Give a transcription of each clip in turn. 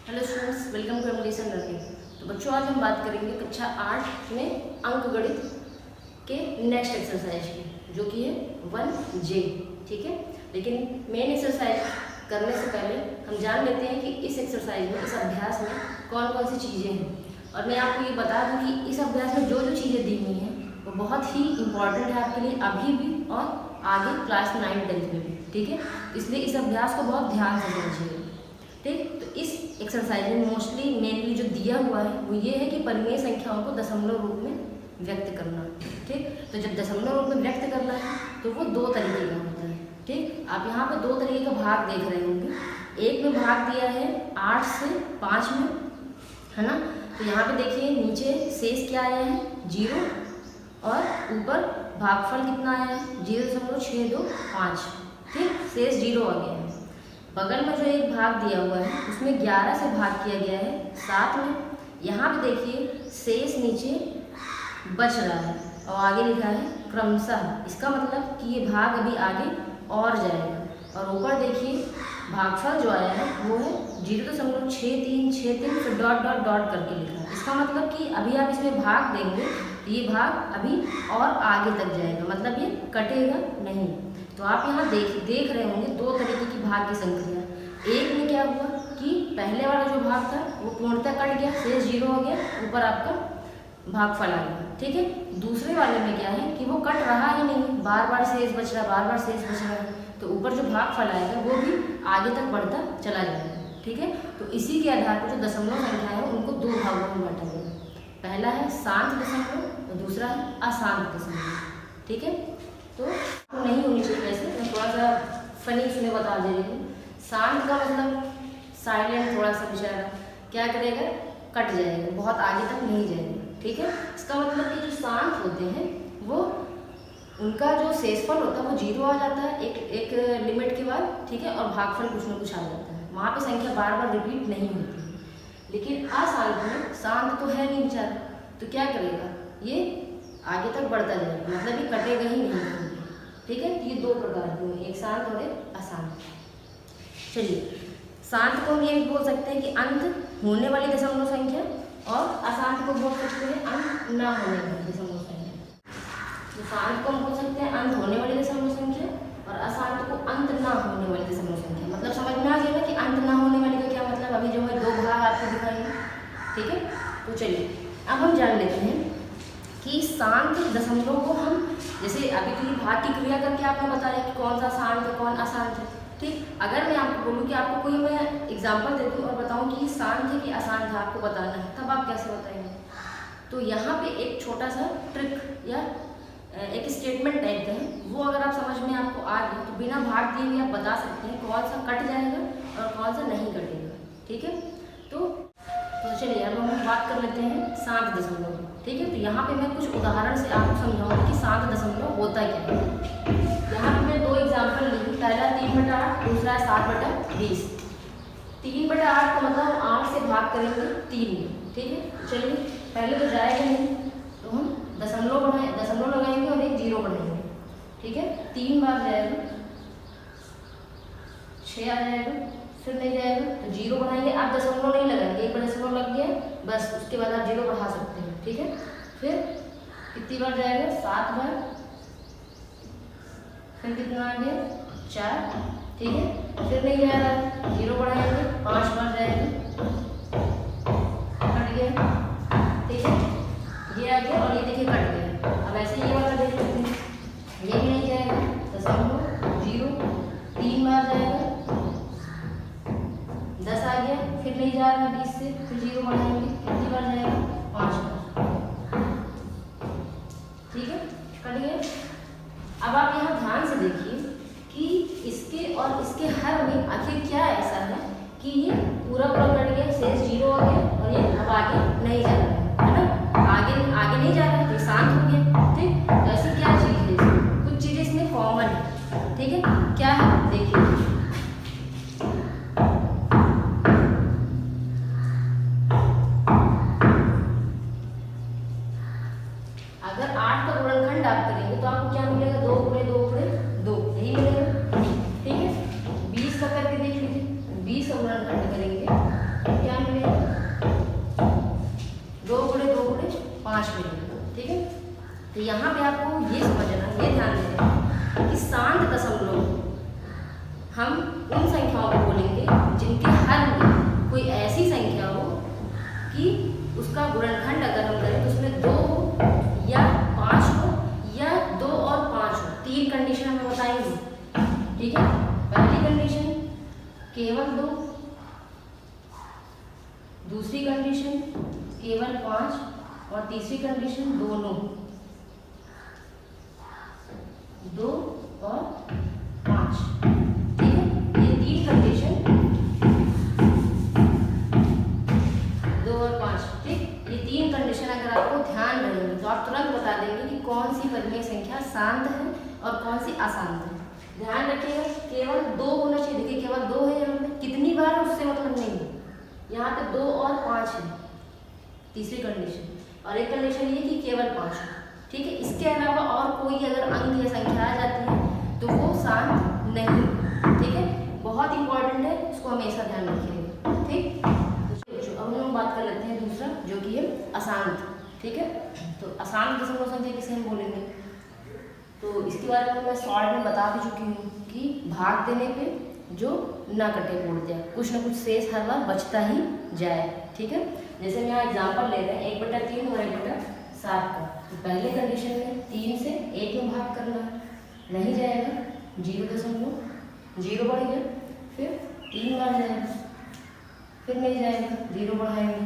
Hello students, welcome to emulation learning. तो बच्चों, आज हम बात करेंगे कक्षा 8 में अंक गणित के नेक्स्ट एक्सरसाइज की, जो कि है 1J। ठीक है, लेकिन मेन एक्सरसाइज करने से पहले हम जान लेते हैं कि इस एक्सरसाइज में, इस अभ्यास में कौन कौन सी चीज़ें हैं। और मैं आपको ये बता दूं कि इस अभ्यास में जो जो चीज़ें दी हुई हैं वो बहुत ही इंपॉर्टेंट है आपके लिए अभी भी और आगे क्लास 9-10 में भी। ठीक है, इसलिए इस अभ्यास को बहुत ध्यान से समझिए। ठीक, तो इस एक्सरसाइज में मोस्टली मेनली जो दिया हुआ है वो ये है कि परिमेय संख्याओं को दशमलव रूप में व्यक्त करना। ठीक, तो जब दशमलव रूप में व्यक्त करना है तो वो दो तरीके का होता है। ठीक, आप यहाँ पे दो तरीके का भाग देख रहे होंगे। एक में भाग दिया है 8 से 5 में, है ना। तो यहाँ पे देखिए नीचे शेष क्या आया है 0 और ऊपर भागफल कितना आया है 0.625। ठीक, शेष 0 आ गया है। बगल में जो एक भाग दिया हुआ है उसमें 11 से भाग किया गया है 7 में। यहाँ पे देखिए शेष नीचे बच रहा है और आगे लिखा है क्रमशः। इसका मतलब कि ये भाग अभी आगे और जाएगा। और ऊपर देखिए भागफल जो आया है वो है 0.6363, फिर डॉट डॉट डॉट करके लिखा है। इसका मतलब कि अभी आप इसमें भाग देंगे तो ये भाग अभी और आगे तक जाएगा, मतलब ये कटेगा नहीं। तो आप यहाँ देख रहे होंगे दो तरीके की भाग की संक्रिया। एक में क्या हुआ कि पहले वाला जो भाग था वो पूर्णतः कट गया, शेष 0 हो गया, ऊपर आपका भागफल आ गया। ठीक है, दूसरे वाले में क्या है कि वो कट रहा ही नहीं, बार बार शेष बच रहा है, बार बार शेष बच रहा है। तो ऊपर जो भागफल आएगा वो भी आगे तक बढ़ता चला जाएगा। ठीक है, तो इसी के आधार पर जो दशमलव संख्या है उनको दो भागों में बांटा गया। पहला है शांत दशमलव और दूसरा है अशांत दशमलव। ठीक है, तो नहीं होनी चाहिए, वैसे मैं थोड़ा सा फनी इसमें बता दे रही हूँ। शांत का मतलब साइलेंट, थोड़ा सा बेचारा क्या करेगा, कट जाएगा, बहुत आगे तक नहीं जाएगा। ठीक है, इसका मतलब कि जो शांत होते हैं वो उनका जो शेषफल होता है वो 0 आ जाता है एक लिमिट के बाद। ठीक है, और भागफल कुछ ना कुछ आ जाता है, वहाँ पे संख्या बार बार रिपीट नहीं होती है। लेकिन अशांत में शांत तो है नहीं बेचारा, तो क्या करेगा, ये आगे तक बढ़ता जाएगा, मतलब ये कटेगा ही नहीं। ठीक है, ये दो प्रकार के हैं, एक शांत और एक अशांत। चलिए, शांत को हम ये भी बोल सकते हैं कि अंत होने वाली दशमलव संख्या, और अशांत को बोल सकते हैं अंत ना होने वाली दशमलव संख्या। तो शांत को हम बोल सकते हैं अंत होने वाली दशमलव संख्या और अशांत को अंत ना होने वाली दशमलव संख्या। मतलब समझ में आ गया ना कि अंत ना होने वाली का क्या मतलब। अभी जो है दो भाग आपको दिखाएंगे। ठीक है, तो चलिए अब हम जान लेते हैं कि शांत दशमलव को हम, जैसे अभी तो भाग की क्रिया करके आपने बताया कि कौन सा शांत है कौन अशांत है। ठीक, अगर मैं आपको बोलूँ कि आपको कोई मैं एग्जांपल दे दूँ और बताऊँ कि ये शांत है कि अशांत है, आपको बताना है, तब आप कैसे बताएंगे। तो यहाँ पे एक छोटा सा ट्रिक या एक स्टेटमेंट टाइप का है, वो अगर आप समझ में आपको आ गया तो बिना भाग दिए हुए आप बता सकते हैं कौन सा कट जाएगा और कौन सा नहीं कटेगा। ठीक है, तो चलिए अब हम बात कर लेते हैं शांत दशमलव। ठीक है, तो यहाँ पे मैं कुछ उदाहरण से आपको समझाऊंगी कि शांत दशमलव होता क्या है। यहाँ पे मैं दो एग्जाम्पल लिखूँ, पहला 3/8, दूसरा है 7/20। 3/8 का मतलब 8 से भाग करेंगे 3 में। ठीक है, चलिए पहले तो जाएगा नहीं तो हम दशमलव लगाएंगे और एक 0 बनाएंगे। ठीक है, 3 बार जाएगा 6 आ जाएगा, फिर नहीं जाएगा तो 0 बनाएंगे। आप दशमलव नहीं लगाएंगे, एक बार दशमलव लग गया बस, उसके बाद आप 0 बढ़ा सकते हैं। ठीक है, फिर कितनी बार जाएगा 7 बार, फिर कितना आ गया 4। ठीक है, फिर नहीं जा रहा है 0 बढ़ाएंगे 5 बार जाएगा, कट गया। ठीक है, ये आ गया और ये देखिए कट गया। अब ऐसे ये वाला देख लेते हैं, ये भी नहीं जाएगा, दशमलव 0 3 बार जाएगा 10 आ गया, फिर नहीं जा रहा 20 से, फिर 0 बढ़ाएंगे, कितनी बार जाएगा 5 बार। ठीक है, कट गया। अब आप यहाँ ध्यान से देखिए कि इसके और इसके हर में आखिर क्या ऐसा है कि ये पूरा कट गया, शेष 0 हो गया और ये अब आगे नहीं जा रहा है ना, आगे नहीं जा रहा है तो शांत हो गया। ठीक, तो ऐसी क्या चीज़ है इसमें, कुछ चीज़ें इसमें कॉमन है। ठीक है, क्या है देखिए, अगर 8 का गुणनखंड आप करेंगे तो आपको क्या मिलेगा, 2 × 2 × 2 यही मिलेगा। ठीक है, 20 का करके देख लीजिए, 20 का गुणनखंड करेंगे क्या ठीक है। पहली कंडीशन केवल 2, दूसरी कंडीशन केवल 5 और तीसरी कंडीशन दोनों 2 और 5। ठीक है, ये 3 कंडीशन 2 और 5। ठीक, ये 3 कंडीशन अगर आपको ध्यान रहेंगे तो आप तुरंत बता देंगे कि कौन सी परिमेय संख्या शांत है और कौन सी अशांत है। ध्यान रखिएगा केवल 2 होना चाहिए। देखिए केवल 2 है, यहाँ पे कितनी बार है उससे मतलब नहीं है, यहाँ पे 2 और 5 है तीसरी कंडीशन, और एक कंडीशन ये कि केवल 5 है। ठीक है, इसके अलावा और कोई अगर अंक या संख्या आ जाती है तो वो शांत नहीं। ठीक है, बहुत इंपॉर्टेंट है, इसको हमेशा ध्यान रखिएगा। ठीक, तो अब हम बात कर लेते हैं दूसरा जो कि है अशांत। ठीक है, तो अशांत दशमलव संख्या किसे हम बोलेंगे, तो इसके बारे में मैं शॉर्ट में बता भी चुकी हूँ कि भाग देने पे जो ना कटे बोल जाए, कुछ ना कुछ शेष हर बार बचता ही जाए। ठीक है, जैसे हम यहाँ एग्जाम्पल ले रहे हैं 1/3 और 1/7 का। तो पहले कंडीशन में 3 से 1 में भाग करना है, नहीं जाएगा 0.0 बढ़ गया, फिर 3 बार जाएगा, फिर नहीं जाएगा 0 बढ़ाएंगे,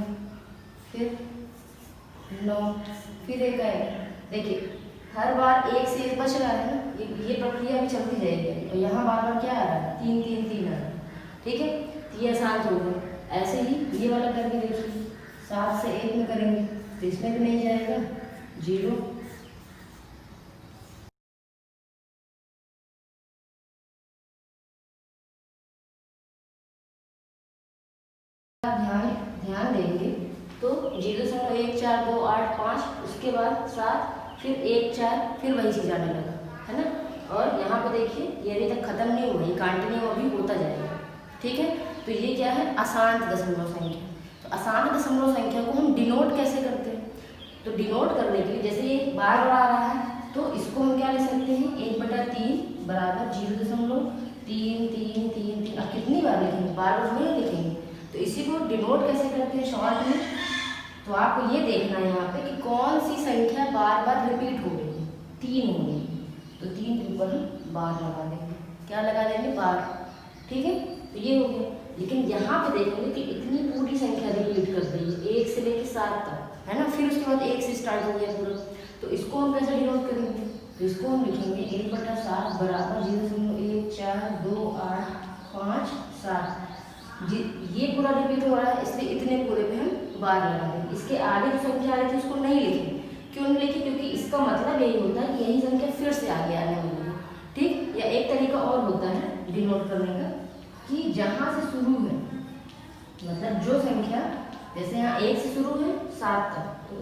फिर 9, फिर 1 आएगा। देखिए हर बार एक से एक बच रहा है ना, ये प्रक्रिया भी चलती जाएगी। और यहाँ बार बार क्या आ रहा है, 3 3 3 आ रहा है। ठीक है, तो ये अशांत हो गया। ऐसे ही ये वाला करके देखिए 7 से 1 में करेंगे तो इसमें भी नहीं जाएगा 0। ध्यान देंगे तो 0.1428 उसके बाद 7, फिर 1 4, फिर वही चीज़ आने लगा है ना। और यहाँ पे देखिए ये अभी तक खत्म नहीं हुआ, ये कंटिन्यू अभी होता जाएगा। ठीक है, तो ये क्या है, अशांत दशमलव संख्या। तो अशांत दशमलव संख्या को हम डिनोट कैसे करते हैं, तो डिनोट करने के लिए जैसे ये बार बार आ रहा है तो इसको हम क्या लिख सकते हैं, 1/3 बराबर 0.3333। अब कितनी बार लिखेंगे, बार बार नहीं लिखेंगे, तो इसी को डिनोट कैसे करते हैं शॉर्ट में। तो आपको ये देखना है यहाँ पे कि कौन सी संख्या बार बार रिपीट हो रही है, 3 हो गई, तो 3 के ऊपर हम बार लगा देंगे। क्या लगा देंगे, बार। ठीक है, तो ये हो गया। लेकिन यहाँ पे देखेंगे कि इतनी पूरी संख्या रिपीट कर रही है 1 से लेकर 7 तक है ना, फिर उसके बाद 1 से स्टार्ट हो गया पूरा। तो इसको हम कैसे डिनोट करेंगे, तो इसको हम लिखेंगे 1/7 बराबर 0.142857। ये पूरा रिपीट हो रहा है इसलिए इतने पूरे पे हम बार लगा देंगे। इसके आगे जो संख्या आ रही थी उसको नहीं लिखे। क्यों नहीं लिखी, क्योंकि इसका मतलब यही होता है कि यही संख्या फिर से आगे आने वाली है। ठीक, या एक तरीका और होता है डिनोट करने का कि जहाँ से शुरू है, मतलब जो संख्या जैसे यहाँ 1 से शुरू है 7 तक, तो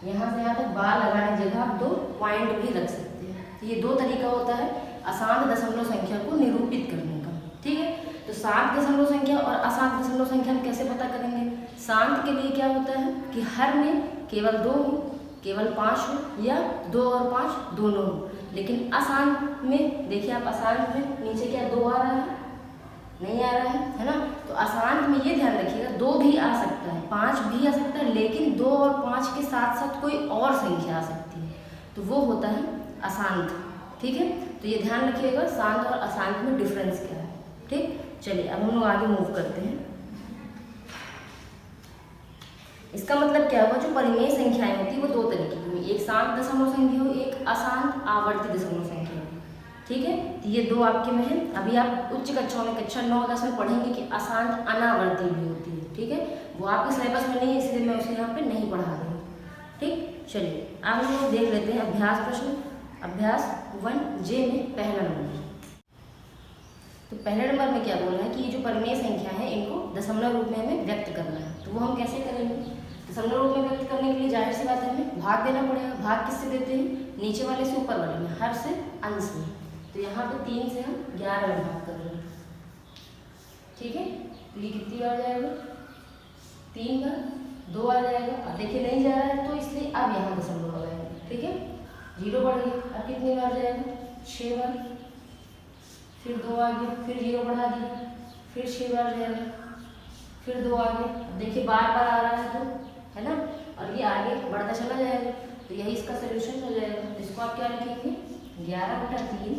यहाँ से यहाँ तक बार लगाने की जगह आप 2 पॉइंट भी रख सकते हैं। तो ये 2 तरीका होता है अशांत दशमलव संख्या को निरूपित करने का। ठीक है, तो शांत दशमलव संख्या और अशांत दशमलव संख्या हम कैसे पता करेंगे। शांत के लिए क्या होता है कि हर में केवल 2 हो, केवल 5 हो, या 2 और 5 दोनों हो। लेकिन अशांत में देखिए आप, अशांत में नीचे क्या 2 आ रहा है, नहीं आ रहा है ना। तो अशांत में ये ध्यान रखिएगा 2 भी आ सकता है, 5 भी आ सकता है, लेकिन 2 और 5 के साथ साथ कोई और संख्या आ सकती है, तो वो होता है अशांत। ठीक है, तो ये ध्यान रखिएगा शांत और अशांत में डिफरेंस क्या है। ठीक, चलिए अब हम लोग आगे मूव करते हैं। इसका मतलब क्या हुआ, जो परिमेय संख्याएं होती है वो 2 तरीके की हुई, एक शांत दशमलव संख्या हुई, एक अशांत आवर्ती दशमलव संख्या हुई। ठीक है, तो ये 2 आपके में है। अभी आप उच्च कक्षाओं में कक्षा 9-10 में पढ़ेंगे कि अशांत अनावर्ती भी होती है। ठीक है, वो आपके सिलेबस में नहीं है इसलिए मैं उसे यहाँ पे नहीं पढ़ा रही हूँ। ठीक, चलिए अब हम लोग देख लेते हैं अभ्यास प्रश्न। अभ्यास 1J में पहला नंबर। तो पहले नंबर में क्या बोल रहा है कि ये जो परिमेय संख्या है इनको दशमलव रूप में हमें व्यक्त करना है। तो वो हम कैसे करेंगे, दशमलव रूप में व्यक्त करने के लिए जाहिर सी बात है हमें भाग देना पड़ेगा। भाग किससे देते हैं, नीचे वाले से ऊपर वाले में, हर से अंश में। तो यहाँ पे 3 से हम 11 में भाग कर रहे हैं। ठीक है, तो ये कितनी बार जाएगा, 3 बार, 2 आ जाएगा। अब देखिए नहीं जा रहा है तो इसलिए अब यहाँ दशमलव लगाएंगे। ठीक है, 0 बढ़ गया, अब कितनी बार जाएगा, 6 बार, फिर 2 आ गया, फिर 0 बढ़ा दिया, फिर 6 बार जाएगा, फिर 2 आ गया। अब देखिए बार बार आ रहा है तो है ना, और ये आगे बढ़ता चला जाएगा। तो यही इसका सोल्यूशन हो जाएगा। इसको आप क्या लिखेंगे, 11/3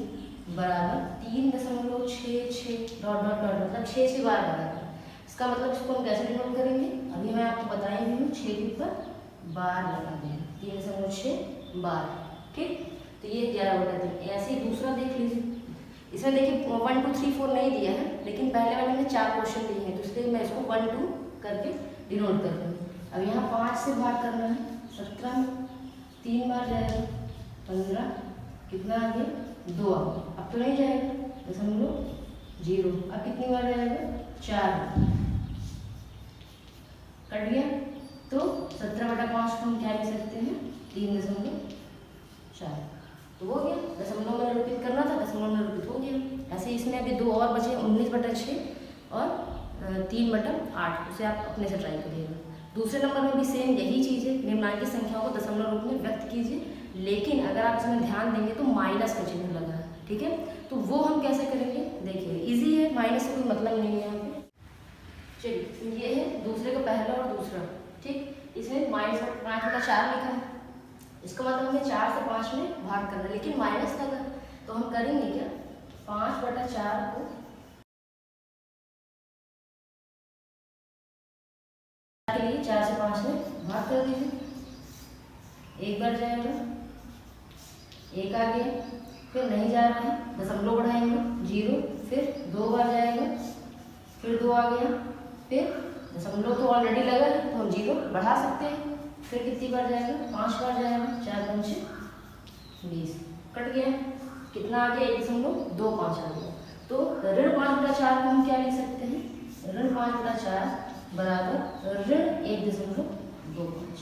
बराबर 3.66 डॉट डॉट डॉट मतलब 6 बार बराबर। इसका मतलब इसको हम कैसे डिनोट करेंगे, अभी मैं आपको बताई हूँ 6 के ऊपर बार लगा दें, 3.6 बार। ठीक, तो ये 11/3। ऐसे ही दूसरा देख लीजिए, इसमें देखिए 1 2 3 4 नहीं दिया है, लेकिन पहले वाले में 4 क्वेश्चन दिए हैं, तो इसलिए मैं इसको 1 2 करके डिनोट करती हूँ। अब यहाँ 5 से भाग करना है, 17 में 3 बार जाएगा, 15 कितना आ गया 2 आ गया। अब तो नहीं जाएगा 0.0, अब कितनी बार जाएगा 4 कट गया। तो 17/5 को हम क्या लिख सकते हैं 3.4, तो हो गया। दशमलव में निरूपित करना था, दशमलव में निरूपित हो गया। ऐसे इसमें अभी 2 और बचे, 19/6 और 3/8, उसे आप अपने से ट्राई करिएगा। दूसरे नंबर में भी सेम यही चीज़ है, निम्नलिखित संख्याओं को दशमलव रूप में व्यक्त कीजिए, लेकिन अगर आप इसमें ध्यान देंगे तो माइनस का चिन्ह लगा है। ठीक है, तो वो हम कैसे करेंगे देखिए, इजी है, माइनस से कोई मतलब नहीं है यहाँ पे। चलिए, ये है दूसरे का पहला और दूसरा। ठीक, इसमें -5/4 लिखा है, इसका मतलब हमें 4 से 5 में भाग करना है, लेकिन माइनस लगा, तो हम करेंगे क्या 5/4 को के लिए 4 से 5 में भाग कर दीजिए। एक बार जाएगा, एक आ गया, फिर नहीं जा रहा है, दशमलव बढ़ाएंगे 0, फिर 2 बार जाएगा, फिर 2 आ गया, फिर दशमलव तो ऑलरेडी लगा है तो हम 0 बढ़ा सकते हैं, फिर कितनी बार जाएगा 5 बार जाएगा, 4 5 20 कट गया, कितना आ गया 1.25 आ गया। तो ऋण 5/4 को हम क्या लिख सकते हैं, ऋण 5/4 बराबर ऋण 1.25।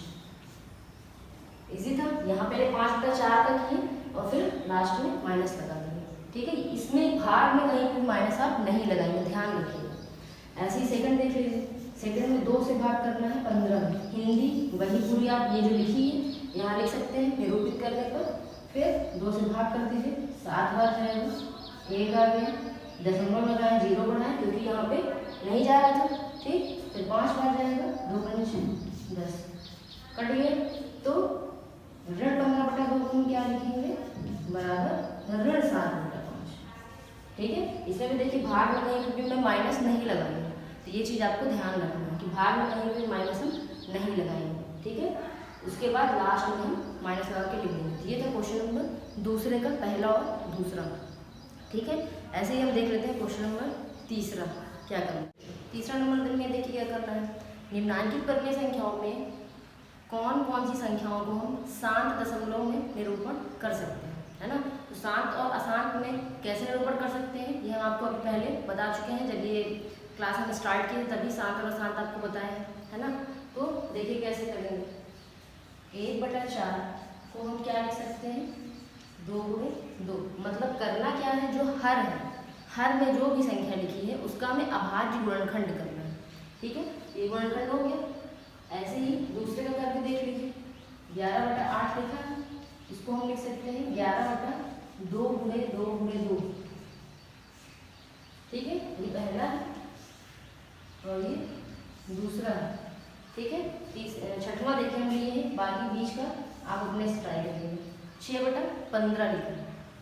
इजी था, यहाँ पहले 5/4 का किए और फिर लास्ट में माइनस लगा देंगे। ठीक है, इसमें भाग में कहीं भी माइनस आप नहीं लगाएंगे, ध्यान रखिएगा। ऐसे ही सेकंड देख लीजिए, सेकंड में 2 से भाग करना है 15 में, हिंदी वही पूरी आप ये जो लिखी है यहाँ लिख सकते हैं, निरूपित करने पर फिर 2 से भाग कर दीजिए, 7 बार जाएगा, 1 आ गया, दशमलव लगाएं 0 बढ़ाएं क्योंकि यहाँ पे नहीं जा रहा था। ठीक, फिर 5 बार जाएगा, 2 5 10 कट गया। तो ऋण 15/2 को हम क्या लिखेंगे बराबर ऋण 7/5। ठीक है, इसमें भी देखिए भाग में कहीं भी मैं माइनस नहीं लगाऊंगा, तो ये चीज़ आपको ध्यान रखना है कि भाग में कहीं भी माइनस हम नहीं लगाएंगे। ठीक है, उसके बाद लास्ट में हम माइनस लगा के लिख देंगे। ये था क्वेश्चन नंबर दूसरे का पहला और दूसरा। ठीक है, ऐसे ही हम देख लेते हैं क्वेश्चन नंबर तीसरा क्या करना है। तीसरा नंबर में देखिए क्या करना है, निम्नांकित वर्गीय संख्याओं में कौन कौन सी संख्याओं को हम शांत दशमलव में निरूपण कर सकते हैं, है ना। तो शांत और अशांत में कैसे निरूपण कर सकते हैं ये हम आपको अभी पहले बता चुके हैं, जब ये क्लास हम स्टार्ट किए तभी शांत और अशांत आपको बताया है ना। तो देखिए कैसे करेंगे, 1/4 को हम क्या लिख सकते हैं 2 मतलब करना क्या है, जो हर है, हर में जो भी संख्या लिखी है उसका हमें अभाज्य गुणनखंड करना है। ठीक है, ये गुणनखंड हो गया। ऐसे ही दूसरे का करके देख लीजिए, 11/8 लिखा है, इसको हम लिख सकते हैं 11/2 × 2 × 2। ठीक है, ये पहला है और ये दूसरा है। ठीक है, छठवां देखिए हम लिए हैं, बाकी बीच का आप अपने से ट्राई करिएगा। 6/15 लिखा है।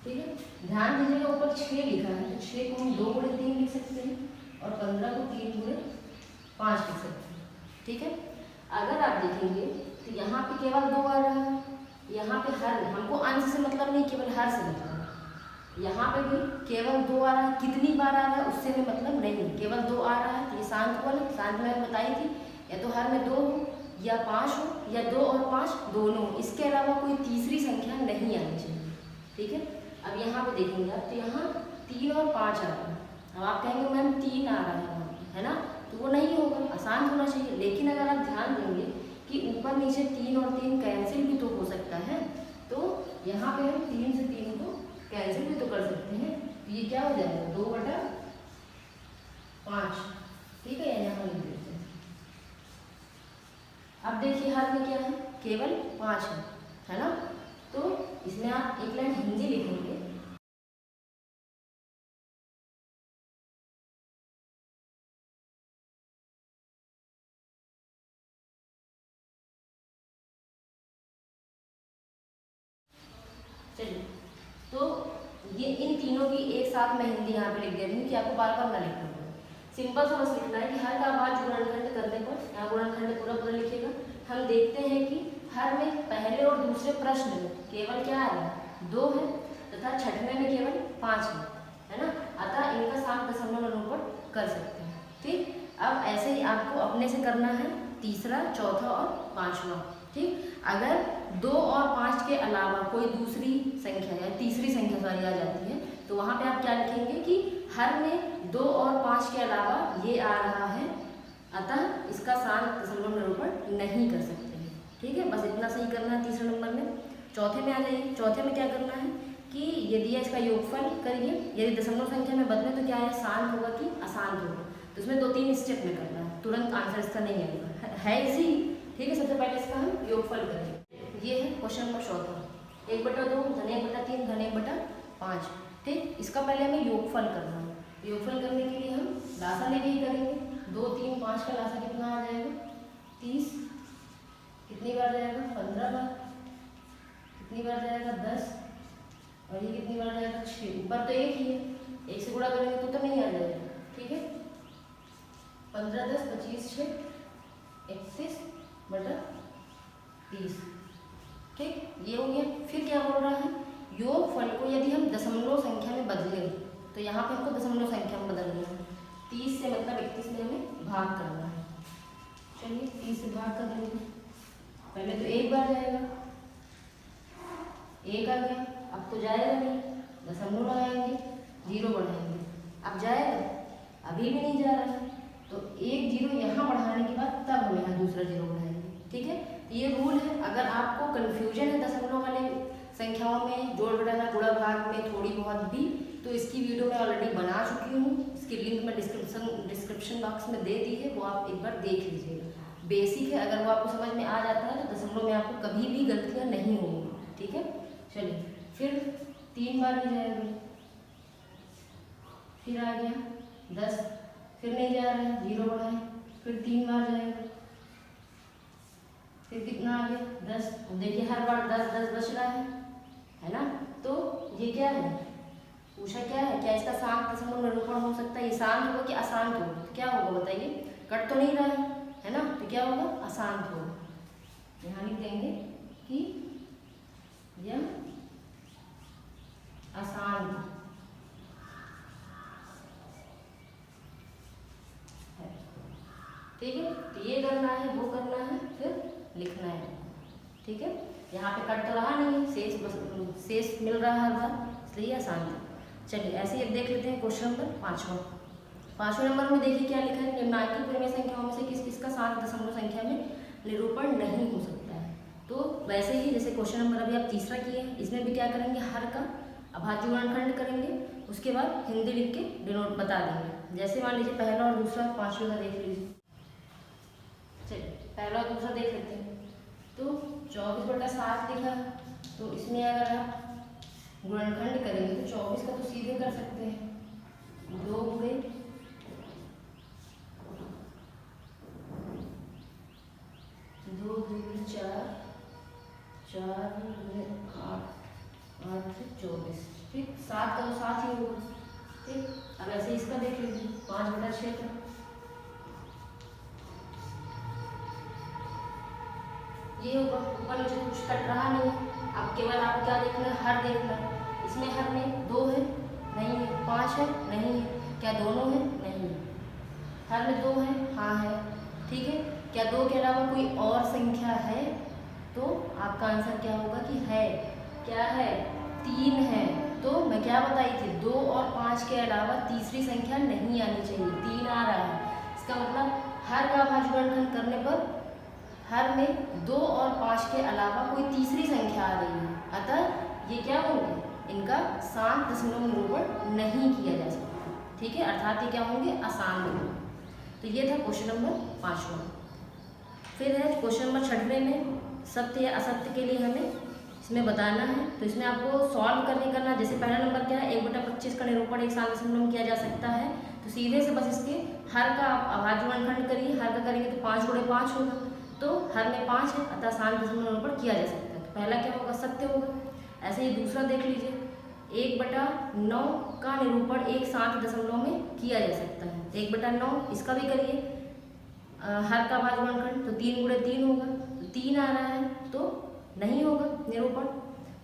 ठीक है, ध्यान दीजिएगा ऊपर 6 लिखा है, तो 6 को हम 2 × 3 लिख सकते हैं और 15 को 3 × 5 लिख सकते हैं। ठीक है, अगर आप देखेंगे तो यहाँ पे केवल 2 आ रहा है, यहाँ पे हर, हमको अंश से मतलब नहीं, केवल हर से मतलब है। यहाँ पे भी केवल 2 आ रहा है, कितनी बार आ रहा है उससे भी मतलब नहीं, केवल 2 आ रहा है। ये शांत वाला, शांत में बताई थी, या तो हर में 2 हो या 5 हो या 2 और 5 दोनों, इसके अलावा कोई तीसरी संख्या नहीं आनी चाहिए। ठीक है, अब यहाँ पे देखेंगे आप तो यहाँ 3 और 5 आ रहा है। अब आप कहेंगे मैम 3 आ रहा है ना, तो वो नहीं होगा, आसान होना चाहिए। लेकिन अगर आप ध्यान देंगे कि ऊपर नीचे 3 और 3 कैंसिल भी तो हो सकता है, तो यहाँ पे हम 3 से 3 को कैंसिल भी तो कर सकते हैं, तो ये क्या हो जाएगा 2/5। ठीक है, यहाँ लिख देते हैं। अब देखिए हर में क्या है, केवल 5 है ना, तो इसमें आप एक लाइन हिंदी लिखेंगे, चलिए। तो ये इन तीनों की एक साथ मैं हिंदी यहाँ पे लिख दे रही हूँ कि आपको बार बार ना लिखना पड़े। सिंपल सा बस लिखना है कि हर का अभाज्य गुणनखंड करने पर, यहाँ गुणनखंड पूरा पूरा लिखिएगा। हम देखते हैं कि हर में पहले और दूसरे प्रश्न में केवल क्या है, 2 है तथा छठवें में केवल 5 है ना। अतः इनका सात दशमलव निरूपण कर सकते हैं। ठीक, अब ऐसे ही आपको अपने से करना है तीसरा, चौथा और पांचवा। ठीक, अगर 2 और 5 के अलावा कोई दूसरी संख्या या तीसरी संख्या सॉरी आ जाती है तो वहाँ पे आप क्या लिखेंगे कि हर में 2 और 5 के अलावा ये आ रहा है, अतः इसका सात दशमलव निरूपण नहीं कर सकते हैं। ठीक है, बस इतना सही करना है तीसरे नंबर में। चौथे में आ जाइए। चौथे में क्या करना है कि यदि इसका योगफल करिए, यदि दशमलव संख्या में बदले तो क्या है, शांत होगा कि अशांत होगा। तो इसमें 2-3 स्टेप में करना है, तुरंत आंसर इसका नहीं आएगा, है इजी। ठीक है, सबसे पहले इसका हम योगफल करेंगे। ये है क्वेश्चन नंबर चौथा, 1/2 धन 1/3 धन 1/5। ठीक, इसका पहले हमें योगफल करना है। योगफल करने के लिए हम लासा लेके ही करेंगे। 2, 3, 5 का लासा कितना आ जाएगा, 30। कितनी बार जाएगा, 15 बार। कितनी बार जाएगा, 10। और ये कितनी बार जाएगा, 6। ऊपर तो एक ही है, 1 से गुणा करेंगे तो नहीं आ जाएगा। ठीक है, 15, 10, 25, 6, 31/30। ठीक, ये हो गया। फिर क्या बोल रहा है, योगफल को यदि हम दशमलव संख्या में बदलें तो यहाँ पे हमको दशमलव संख्या में बदलना है। 30 से मतलब 31 में हमें भाग करना है। चलिए 30 से भाग कर देंगे। पहले तो एक बार जाएगा, 1 आ गया। अब तो जाएगा नहीं, दशमलव लगाएंगे, 0 बढ़ाएंगे, अब जाएगा, अभी भी नहीं जा रहा है। तो 1 0 यहाँ बढ़ाने के बाद तब हम यहाँ दूसरा 0 बढ़ाएंगे। ठीक है, ये रूल है। अगर आपको कन्फ्यूजन है दशमलव वाले संख्याओं में, जोड़ घटाना गुणा भाग में थोड़ी बहुत भी, तो इसकी वीडियो मैं ऑलरेडी बना चुकी हूँ। इसकी लिंक मैं डिस्क्रिप्शन बॉक्स में दे दी है, वो आप एक बार देख लीजिएगा। बेसिक है, अगर वो आपको समझ में आ जाता है तो दशमलव में आपको कभी भी गलतियाँ नहीं होंगी। ठीक है, चलिए फिर 3 बार भी जाएगा, फिर आ गया 10, फिर नहीं जा रहा है, 0 बढ़ाए, फिर 3 बार जाएगा, फिर कितना आ गया, 10। अब देखिए हर बार 10 10 बच रहा है ना। तो ये क्या है, पूछा क्या है, क्या इसका सात दशमलव निरूपण हो सकता है, ये शांत होगा कि अशांत होगा। तो क्या होगा बताइए, कट तो नहीं रहा है ना, तो क्या होगा, अशांत होगा। यहाँ लिख देंगे कि यह अशांत है। ठीक है, तो ये करना है, वो करना है, फिर लिखना है। ठीक है, यहाँ पे कट तो रहा नहीं, शेष मिल रहा है हर बार, इसलिए आसान है। चलिए ऐसे ही अब देख लेते हैं क्वेश्चन नंबर 5वां। 5वें नंबर में देखिए क्या लिखा है, निम्नलिखित पूर्व संख्याओं में से किस किसका सात दशमलव संख्या में निरूपण नहीं हो सकता है। तो वैसे ही जैसे क्वेश्चन नंबर अभी आप तीसरा किए हैं, इसमें भी क्या करेंगे, हर का अभाज्य गुणनखंड करेंगे, उसके बाद हिंदी लिख के डिनोट बता देंगे। जैसे मान लीजिए पहला और दूसरा 5वें का देख लीजिए। चलिए पहला और दूसरा देख लेते हैं। तो 24/7 लिखा है, तो इसमें अगर आप गुणनखंड करेंगे तो 24 का तो सीधे कर सकते हैं, 2 गुणे 2 गुणे 4, 4 गुणे 8, 8 से 24। ठीक, 7 का तो 7 ही होगा। ठीक, अब ऐसे इसका देख लीजिए 5/6 का, ये होगा। ऊपर नीचे कुछ कट रहा नहीं है, अब केवल आप क्या देखना है, हर देखना है। इसमें हर में 2 है, नहीं है, 5 है, नहीं है, क्या दोनों है, नहीं है। हर में 2 है, हाँ है। ठीक है, क्या 2 के अलावा कोई और संख्या है, तो आपका आंसर क्या होगा कि है। क्या है, 3 है। तो मैं क्या बताई थी, 2 और 5 के अलावा तीसरी संख्या नहीं आनी चाहिए, 3 आ रहा है। इसका मतलब हर का अभाज्य गुणनखंड करने पर हर में 2 और 5 के अलावा कोई तीसरी संख्या आ रही है, अतः ये क्या होंगे, इनका सात दशमलव निरूपण नहीं किया जा सकता। ठीक है, अर्थात ये क्या होंगे, अशांत होंगे। तो ये था क्वेश्चन नंबर 5वां। फिर है क्वेश्चन नंबर 6वें में सत्य या असत्य के लिए हमें इसमें बताना है। तो इसमें आपको सॉल्व करना, जैसे पहला नंबर क्या है, 1/25 का निरूपण एक सात दशमलव में किया जा सकता है। तो सीधे से बस इसके हर का आप अभाज्य गुणनखंड करिए, हर का करेंगे तो 5 गुणे 5 होगा, तो हर में 5 है, अतः सात दशमलव निरूपण किया जा सकता है। तो पहला क्या होगा, सत्य होगा। ऐसे ही दूसरा देख लीजिए 1/9 का निरूपण एक साथ दशमलव में किया जा सकता है। 1/9 इसका भी करिए, हर का भाज्य गुणनखंड, तो 3 × 3 होगा, तो 3 आ रहा है तो नहीं होगा निरूपण,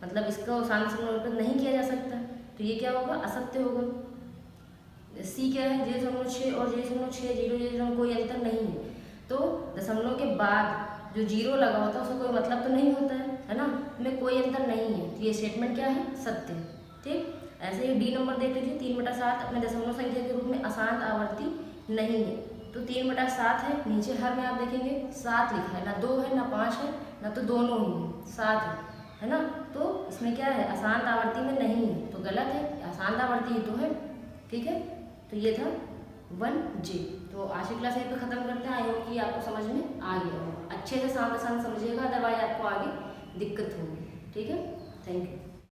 मतलब इसका साथ दशमलव निरूपण नहीं किया जा सकता, तो ये क्या होगा, असत्य होगा। सी क्या है, 0.6 और 0.6, 0 कोई अंतर नहीं है, तो दशमलव के बाद जो 0 लगा होता है उसका कोई मतलब तो नहीं होता है ना, में कोई अंतर नहीं है, तो ये स्टेटमेंट क्या है, सत्य है। ठीक, ऐसे ही डी नंबर देख लीजिए, 3/7 अपने दशमलव संख्या के रूप में अशांत आवर्ती नहीं है, तो 3/7 है, नीचे हर में आप देखेंगे 7 लिखा है, ना 2 है ना 5 है ना तो दोनों ही है, 7 है ना, तो इसमें क्या है, अशांत आवर्ती में नहीं है, तो गलत है, अशांत आवर्ती ही तो है। ठीक है, तो ये था 1J। तो आज की क्लास यहीं पे खत्म करते हैं। आई होप कि आपको समझ में आ गया होगा, अच्छे से शांत शांत समझिएगा, अदरवाइज आपको आगे दिक्कत होगी। ठीक है, थैंक यू।